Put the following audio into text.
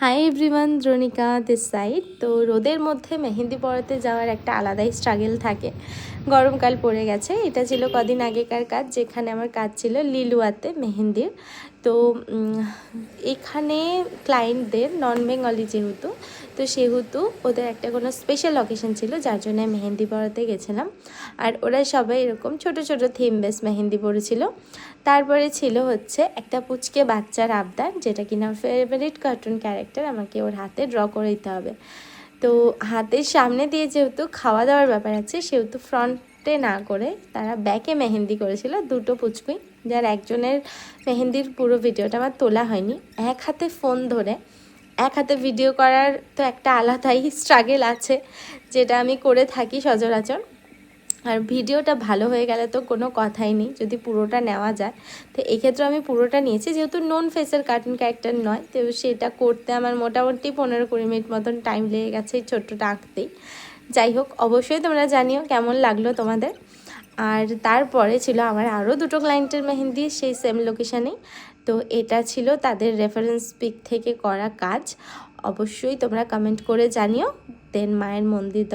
High everyone, Dronika this side. তো রোদের মধ্যে মেহেন্দি পড়াতে যাওয়ার একটা আলাদাই স্ট্রাগল থাকে। গরমকাল পড়ে গেছে, এটা ছিল কদিন আগেকার কাজ, যেখানে আমার কাজ ছিল লিলুয়াতে মেহেন্দির। তো এখানে ক্লায়েন্টদের নন বেঙ্গলি যেহেতু, তো সেহেতু ওদের একটা কোনো স্পেশাল অকেশন ছিল, যার জন্য মেহেন্দি পড়াতে গেছিলাম। আর ওরা সবাই এরকম ছোট ছোট থিম বেস মেহেন্দি পড়েছিল। তারপরে ছিল হচ্ছে একটা পুচকে বাচ্চার আবদার, যেটা কিনা ফেভারিট কার্টুন ক্যারেক্টার, আমাকে ওর হাতে ড্র করে দিতে হবে। তো হাতের সামনে দিয়ে যেহেতু খাওয়া দাওয়ার ব্যাপার আছে, সেহেতু ফ্রন্টে না করে তারা ব্যাকে মেহেন্দি করেছিল, দুটো পুচকুই, যার একজনের মেহেন্দির পুরো ভিডিওটা আমার তোলা হয়নি। এক হাতে ফোন ধরে এক হাতে ভিডিও করার তো একটা আলাদাই স্ট্রাগল আছে, যেটা আমি করে থাকি সচরাচর। আর ভিডিওটা ভালো হয়ে গেলে তো কোনো কথাই নেই, যদি পুরোটা নেওয়া যায়। তো এক্ষেত্রে আমি পুরোটা নিয়েছি, যেহেতু নোন ফেসের কার্টুন ক্যারেক্টার নয়, তো সেটা করতে আমার মোটামুটি 15-20 মিনিট মতন টাইম লেগে গেছে এই ছোট্টটা আঁকতেই। যাই হোক, অবশ্যই তোমরা জানিও কেমন লাগলো তোমাদের। আর তারপরে ছিল আমার আরও দুটো ক্লায়েন্টের মেহেন্দি সেই সেম লোকেশানেই। তো এটা ছিল তাদের রেফারেন্স পিক থেকে করা কাজ। অবশ্যই তোমরা কমেন্ট করে জানিও। দেন মায়ের মন্দির